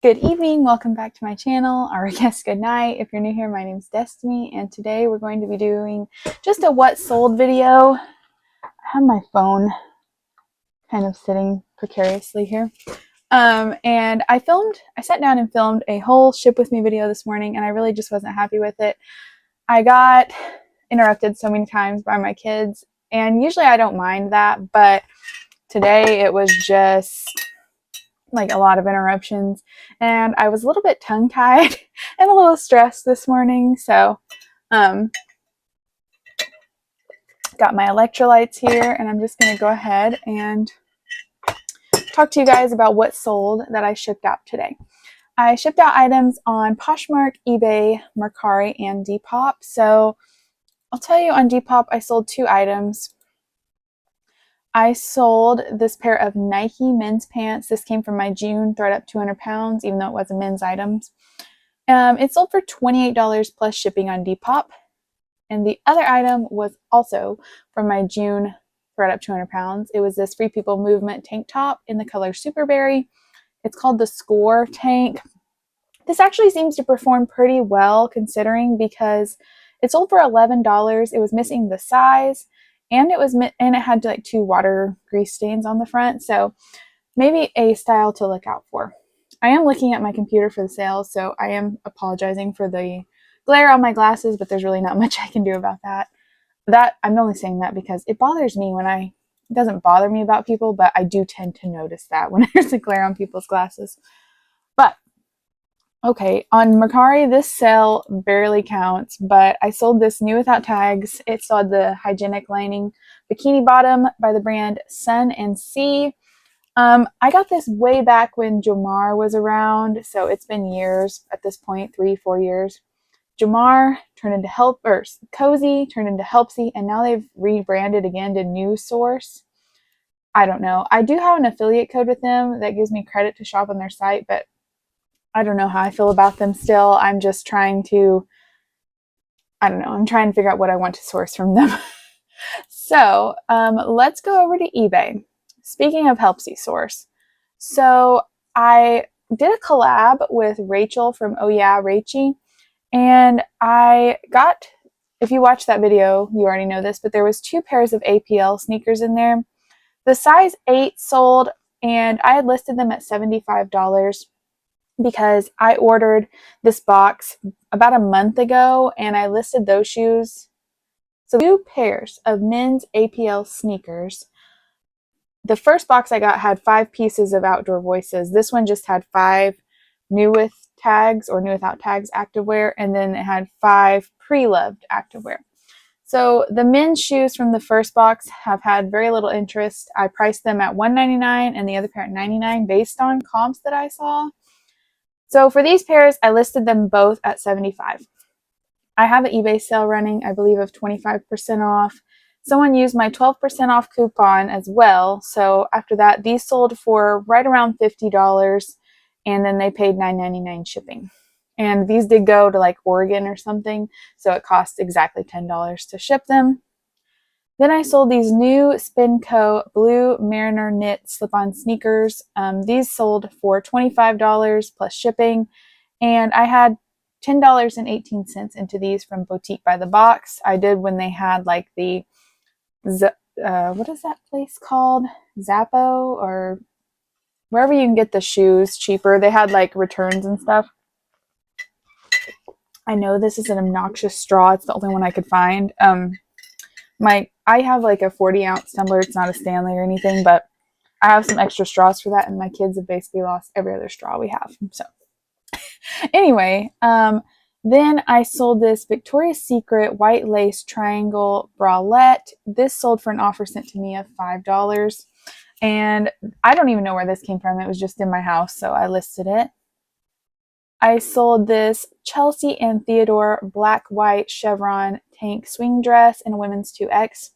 Good evening, welcome back to my channel, or I guess good night. If you're new here, my name's Destiny, and today we're going to be doing just a what sold video. I have my phone kind of sitting precariously here. And I sat down and filmed a whole ship with me video this morning, and I really just wasn't happy with it. I got interrupted so many times by my kids, and usually I don't mind that, but today it was just like a lot of interruptions, and I was a little bit tongue-tied and a little stressed this morning. So got my electrolytes here, and I'm just going to go ahead and talk to you guys about what sold that I shipped out today. I shipped out items on Poshmark, eBay, Mercari, and Depop. So I'll tell you, on Depop I sold 2 items. I sold this pair of Nike men's pants. This came from my June thread up 200 pounds, even though it was a men's items. It sold for $28 plus shipping on Depop. And the other item was also from my June thread up 200 pounds. It was this Free People Movement tank top in the color Superberry. It's called the Score tank. This actually seems to perform pretty well considering, because it sold for $11. It was missing the size, and it had like 2 water grease stains on the front. So maybe a style to look out for. I am looking at my computer for the sales, so I am apologizing for the glare on my glasses, but there's really not much I can do about that. I'm only saying that because it bothers me it doesn't bother me about people, but I do tend to notice that when there's a glare on people's glasses. But okay, on Mercari, this sale barely counts, but I sold this new without tags. It saw the hygienic lining bikini bottom by the brand Sun and Sea. I got this way back when Jomar was around, so it's been years at this point, 3-4 years. Jomar turned into Cozy turned into Helpsy, and now they've rebranded again to New Source. I don't know. I do have an affiliate code with them that gives me credit to shop on their site, but I don't know how I feel about them still. I'm just trying to, I'm trying to figure out what I want to source from them. So let's go over to eBay. Speaking of Helpsy Source, so I did a collab with Rachel from Oh Yeah Rachy, and I got, if you watched that video, you already know this, but there was 2 pairs of APL sneakers in there. The size 8 sold, and I had listed them at $75 because I ordered this box about a month ago, and I listed those shoes. So 2 pairs of men's APL sneakers. The first box I got had 5 pieces of Outdoor Voices. This one just had 5 new with tags or new without tags activewear, and then it had 5 pre-loved activewear. So the men's shoes from the first box have had very little interest. I priced them at $199 and the other pair at $99 based on comps that I saw. So for these pairs, I listed them both at $75. I have an eBay sale running, I believe, of 25% off. Someone used my 12% off coupon as well. So after that, these sold for right around $50, and then they paid $9.99 shipping. And these did go to like Oregon or something, so it cost exactly $10 to ship them. Then I sold these new Spinco blue Mariner knit slip-on sneakers. These sold for $25 plus shipping, and I had $10.18 into these from Boutique by the Box. I did when they had like the, what is that place called? Zappo, or wherever you can get the shoes cheaper. They had like returns and stuff. I know this is an obnoxious straw. It's the only one I could find. I have like a 40-ounce tumbler. It's not a Stanley or anything, but I have some extra straws for that, and my kids have basically lost every other straw we have. So anyway, then I sold this Victoria's Secret white lace triangle bralette. This sold for an offer sent to me of $5. And I don't even know where this came from. It was just in my house, so I listed it. I sold this Chelsea and Theodore black white chevron tank swing dress in a women's 2X.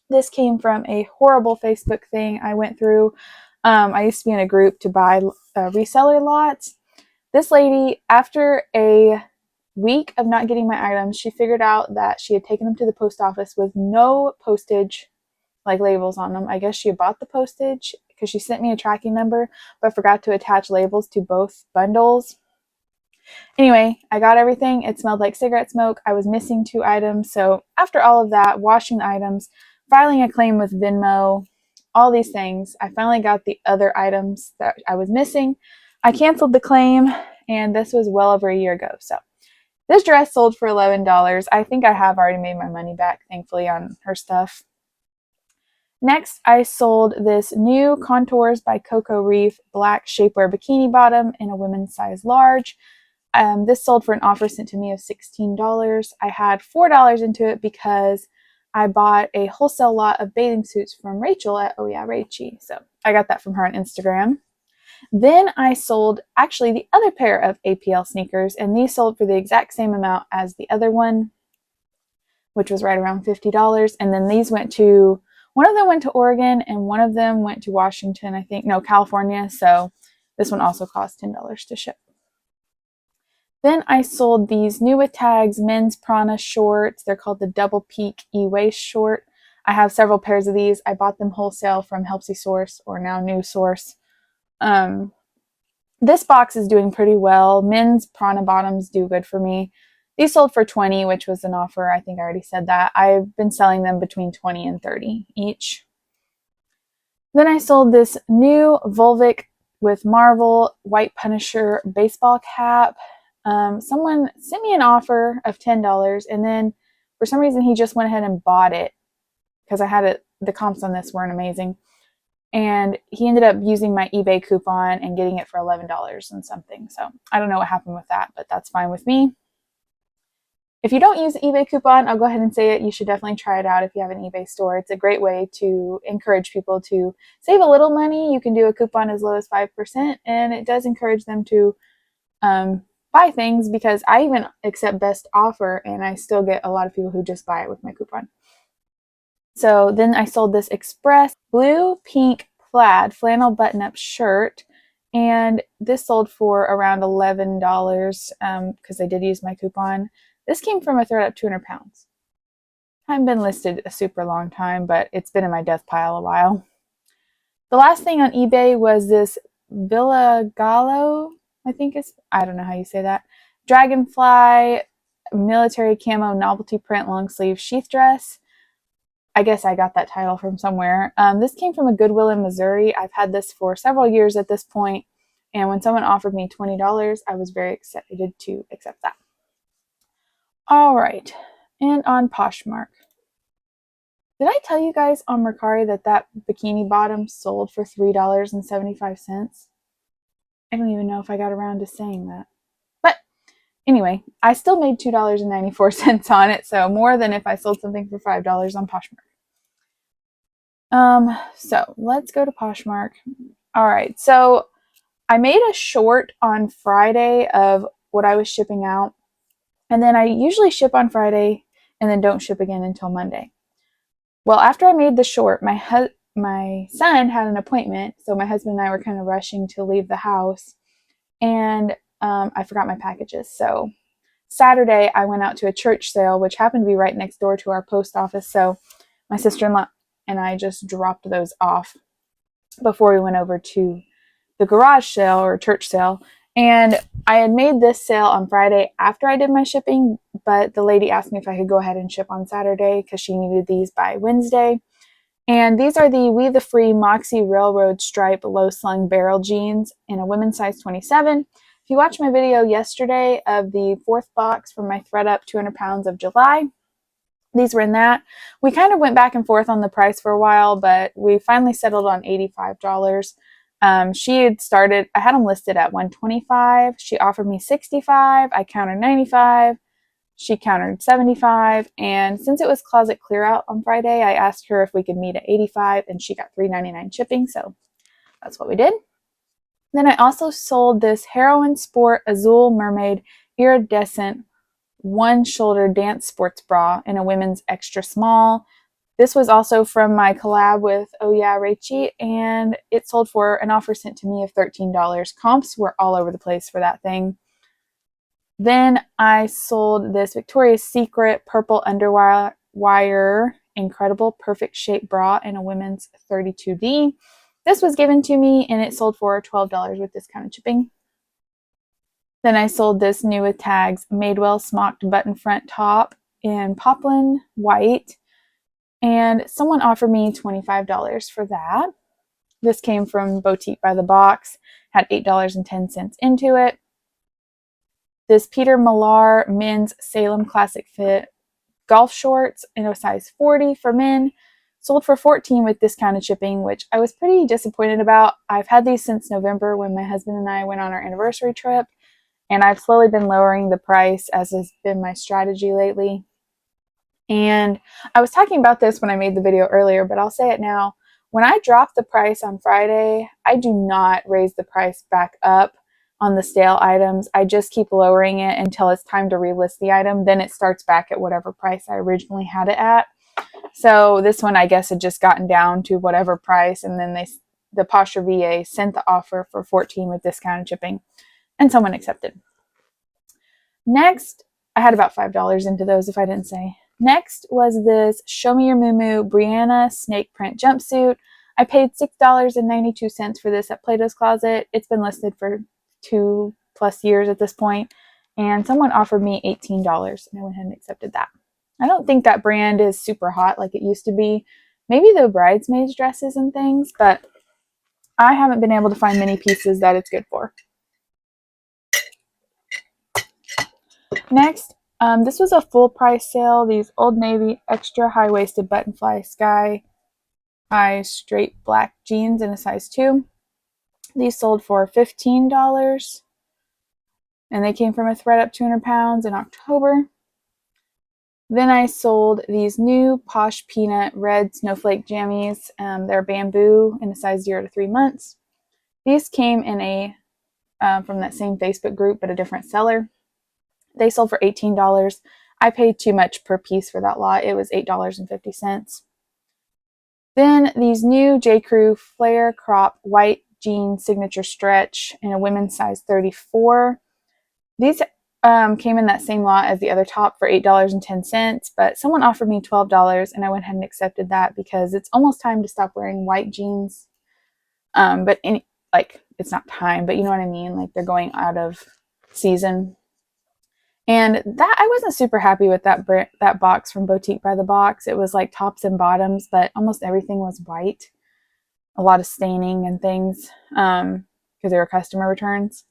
This came from a horrible Facebook thing I went through. I used to be in a group to buy reseller lots. This lady, after a week of not getting my items, she figured out that she had taken them to the post office with no postage like labels on them. I guess she had bought the postage because she sent me a tracking number but forgot to attach labels to both bundles. Anyway, I got everything. It smelled like cigarette smoke. I was missing 2 items. So after all of that, washing the items, filing a claim with Venmo, all these things, I finally got the other items that I was missing. I canceled the claim, and this was well over a year ago. So this dress sold for $11. I think I have already made my money back, thankfully, on her stuff. Next, I sold this new Contours by Coco Reef black shapewear bikini bottom in a women's size large. This sold for an offer sent to me of $16. I had $4 into it because I bought a wholesale lot of bathing suits from Rachel at Oh Yeah Rachie. So I got that from her on Instagram. Then I sold actually the other pair of APL sneakers, and these sold for the exact same amount as the other one, which was right around $50. And then these went to, one of them went to Oregon and one of them went to Washington, I think, no, California. So this one also cost $10 to ship. Then I sold these new with tags men's Prana shorts. They're called the double peak e-waist short. I have several pairs of these. I bought them wholesale from Helpsy Source, or now New Source. This box is doing pretty well. Men's Prana bottoms do good for me. These sold for $20, which was an offer. I think I already said that. I've been selling them between $20 and $30 each. Then I sold this new Volvic with Marvel White Punisher baseball cap. Someone sent me an offer of $10, and then for some reason he just went ahead and bought it because I had it. The comps on this weren't amazing. And he ended up using my eBay coupon and getting it for $11 and something. So I don't know what happened with that, but that's fine with me. If you don't use the eBay coupon, I'll go ahead and say it. You should definitely try it out if you have an eBay store. It's a great way to encourage people to save a little money. You can do a coupon as low as 5%, and it does encourage them to buy things, because I even accept best offer and I still get a lot of people who just buy it with my coupon. So then I sold this Express blue pink plaid flannel button-up shirt, and this sold for around $11 because I did use my coupon. This came from a ThredUp 200 pounds. I haven't been listed a super long time, but it's been in my death pile a while. The last thing on eBay was this Villa Gallo, I don't know how you say that, Dragonfly military camo novelty print long sleeve sheath dress. I guess I got that title from somewhere. This came from a Goodwill in Missouri. I've had this for several years at this point, and when someone offered me $20, I was very excited to accept that. All right, and on Poshmark. Did I tell you guys on Mercari that bikini bottom sold for $3.75? I don't even know if I got around to saying that. But anyway, I still made $2.94 on it, so more than if I sold something for $5 on Poshmark. So let's go to Poshmark. All right, so I made a short on Friday of what I was shipping out, and then I usually ship on Friday and then don't ship again until Monday. Well, after I made the short, my son had an appointment, so my husband and I were kind of rushing to leave the house, and I forgot my packages. So Saturday, I went out to a church sale, which happened to be right next door to our post office, so my sister-in-law and I just dropped those off before we went over to the garage sale or church sale. And I had made this sale on Friday after I did my shipping, but the lady asked me if I could go ahead and ship on Saturday because she needed these by Wednesday. And these are the We the Free Moxie Railroad Stripe Low Slung Barrel Jeans in a women's size 27. If you watched my video yesterday of the 4th box from my ThredUp 200 pounds of July, these were in that. We kind of went back and forth on the price for a while, but we finally settled on $85. She had started, I had them listed at $125. She offered me $65. I countered $95. She countered $75. And since it was closet clear out on Friday, I asked her if we could meet at $85, and she got $3.99 shipping. So that's what we did. Then I also sold this Heroin Sport Azul Mermaid Iridescent one shoulder dance sports bra in a women's extra small. This was also from my collab with Oh Yeah Rachie, and it sold for an offer sent to me of $13. Comps were all over the place for that thing. Then I sold this Victoria's Secret purple underwire incredible perfect shape bra in a women's 32D. This was given to me and it sold for $12 with discounted shipping. Then I sold this new with tags Madewell smocked button front top in poplin white, and someone offered me $25 for that. This came from Boutique by the Box, had $8.10 into it. This Peter Millar men's Salem Classic Fit golf shorts in a size 40 for men sold for $14 with discounted shipping, which I was pretty disappointed about. I've had these since November when my husband and I went on our anniversary trip, and I've slowly been lowering the price as has been my strategy lately. And I was talking about this when I made the video earlier, but I'll say it now. When I drop the price on Friday, I do not raise the price back up on the stale items. I just keep lowering it until it's time to relist the item. Then it starts back at whatever price I originally had it at. So this one, I guess, had just gotten down to whatever price, and then the Posture VA sent the offer for $14 with discounted shipping, and someone accepted. Next, I had about $5 into those if I didn't say. Next was this Show Me Your Moo Brianna snake print jumpsuit. I paid $6.92 for this at Plato's Closet. It's been listed for 2+ years at this point, and someone offered me $18, and I went ahead and accepted that. I don't think that brand is super hot like it used to be. Maybe the bridesmaids dresses and things, but I haven't been able to find many pieces that it's good for. Next, this was a full price sale. These Old Navy extra high-waisted button-fly sky high straight black jeans in a size 2. These sold for $15, and they came from a thread up 200 pounds in October. Then I sold these new Posh Peanut Red Snowflake Jammies. They're bamboo in a size 0 to 3 months. These came in from that same Facebook group, but a different seller. They sold for $18. I paid too much per piece for that lot. It was $8.50. Then these new J. Crew Flare Crop White Jean Signature Stretch in a women's size 34. These came in that same lot as the other top for $8.10, but someone offered me $12, and I went ahead and accepted that because it's almost time to stop wearing white jeans. It's not time, but you know what I mean? Like, they're going out of season. And that I wasn't super happy with that box from Boutique by the Box. It was like tops and bottoms, but almost everything was white. A lot of staining and things because they were customer returns.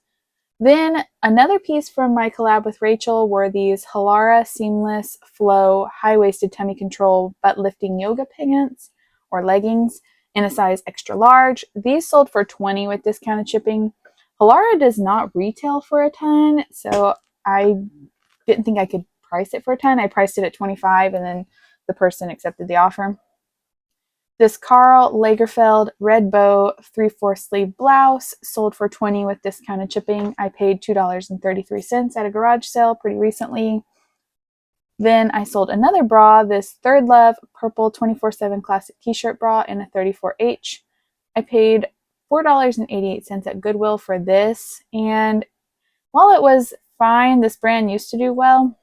Then another piece from my collab with Rachel were these Halara Seamless Flow High-Waisted Tummy Control Butt Lifting Yoga Pants or leggings in a size extra large. These sold for $20 with discounted shipping. Halara does not retail for a ton, so I didn't think I could price it for a ton. I priced it at $25, and then the person accepted the offer. This Karl Lagerfeld red bow 3/4 sleeve blouse sold for $20 with discounted shipping. I paid $2.33 at a garage sale pretty recently. Then I sold another bra, this Third Love purple 24/7 classic t-shirt bra in a 34H. I paid $4.88 at Goodwill for this, and while it was fine, this brand used to do well,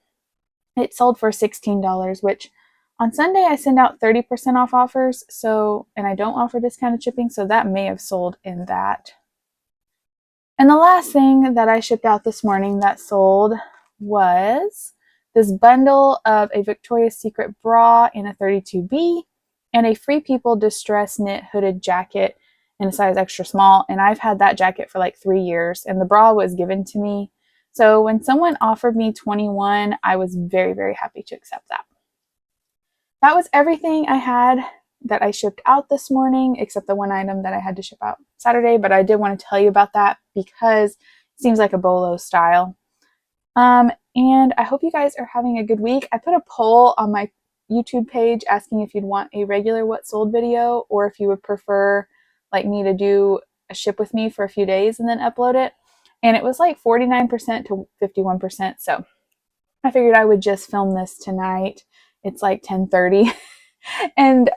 it sold for $16, which on Sunday I send out 30% off offers, and I don't offer discounted shipping, so that may have sold in that. And the last thing that I shipped out this morning that sold was this bundle of a Victoria's Secret bra in a 32B and a Free People Distress knit hooded jacket in a size extra small, and I've had that jacket for like 3 years, and the bra was given to me. So when someone offered me $21, I was very, very happy to accept that. That was everything I had that I shipped out this morning, except the one item that I had to ship out Saturday, but I did want to tell you about that because it seems like a bolo style. And I hope you guys are having a good week. I put a poll on my YouTube page asking if you'd want a regular What Sold video or if you would prefer like me to do a ship with me for a few days and then upload it. And it was like 49% to 51%. So I figured I would just film this tonight. It's like 10:30. And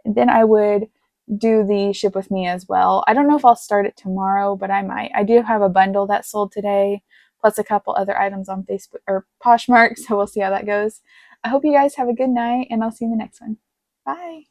then I would do the ship with me as well. I don't know if I'll start it tomorrow, but I might. I do have a bundle that sold today, plus a couple other items on Facebook or Poshmark, so we'll see how that goes. I hope you guys have a good night, and I'll see you in the next one. Bye.